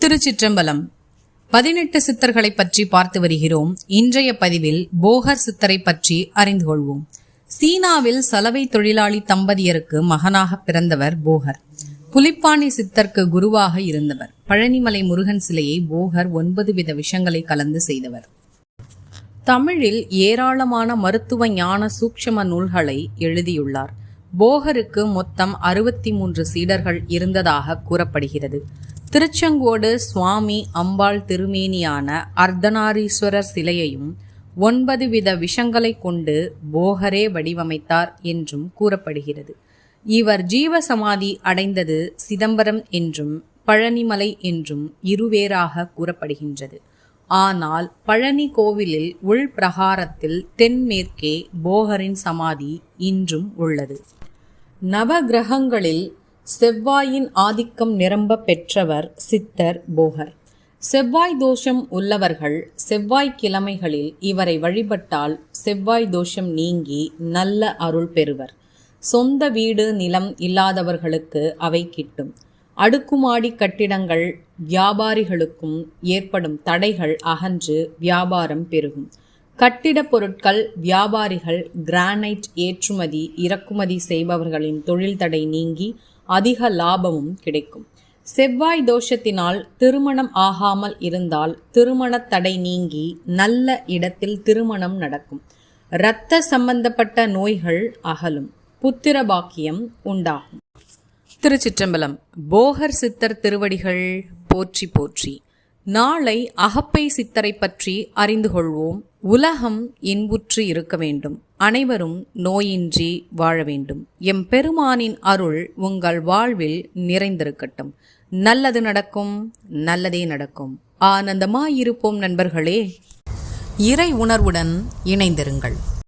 திருச்சிற்றம்பலம். 18 சித்தர்களை பற்றி பார்த்து வருகிறோம். இன்றைய பதிவில் போகர் சித்தரை பற்றி அறிந்து கொள்வோம். சீனாவில் சலவை தொழிலாளி தம்பதியருக்கு மகனாக பிறந்தவர் போகர். புலிப்பாணி சித்தர்க்கு குருவாக இருந்தவர். பழனிமலை முருகன் சிலையை போகர் 9 வித விஷங்களை கலந்து செய்தவர். தமிழில் ஏராளமான மருத்துவ ஞான சூக்ஷ்ம நூல்களை எழுதியுள்ளார். போகருக்கு மொத்தம் 63 சீடர்கள் இருந்ததாக கூறப்படுகிறது. திருச்செங்கோடு சுவாமி அம்பாள் திருமேனியான அர்த்தநாரீஸ்வரர் சிலையையும் 9 வித விஷங்களை கொண்டு போகரே வடிவமைத்தார் என்றும் கூறப்படுகிறது. இவர் ஜீவசமாதி அடைந்தது சிதம்பரம் என்றும் பழனிமலை என்றும் இருவேறாக கூறப்படுகின்றது. ஆனால் பழனி கோவிலில் உள் பிரகாரத்தில் தென்மேற்கே போகரின் சமாதி இன்றும் உள்ளது. நவகிரகங்களில் செவ்வாயின் ஆதிக்கம் நிரம்ப பெற்றவர் சித்தர் போகர். செவ்வாய் தோஷம் உள்ளவர்கள் செவ்வாய் கிழமைகளில் இவரை வழிபட்டால் செவ்வாய் தோஷம் நீங்கி நல்ல அருள் பெறுவர். சொந்த வீடு நிலம் இல்லாதவர்களுக்கு அவை கிட்டும். அடுக்குமாடி கட்டிடங்கள் வியாபாரிகளுக்கும் ஏற்படும் தடைகள் அகன்று வியாபாரம் பெருகும். கட்டிடப் பொருட்கள் வியாபாரிகள் கிரானைட் ஏற்றுமதி இறக்குமதி செய்பவர்களின் தொழில் தடை நீங்கி அதிக லாபமும் கிடைக்கும். செவ்வாய் தோஷத்தினால் திருமணம் ஆகாமல் இருந்தால் திருமண தடை நீங்கி நல்ல இடத்தில் திருமணம் நடக்கும். இரத்த சம்பந்தப்பட்ட நோய்கள் அகலும். புத்திர பாக்கியம் உண்டாகும். திருச்சிற்றம்பலம். போகர் சித்தர் திருவடிகள் போற்றி போற்றி. நாளை அகப்பை சித்தரை பற்றி அறிந்து கொள்வோம். உலகம் இன்புற்று இருக்க வேண்டும். அனைவரும் நோயின்றி வாழ வேண்டும். எம் பெருமானின் அருள் உங்கள் வாழ்வில் நிறைந்திருக்கட்டும். நல்லது நடக்கும், நல்லதே நடக்கும். ஆனந்தமாயிருப்போம் நண்பர்களே. இறை உணர்வுடன் இணைந்திருங்கள்.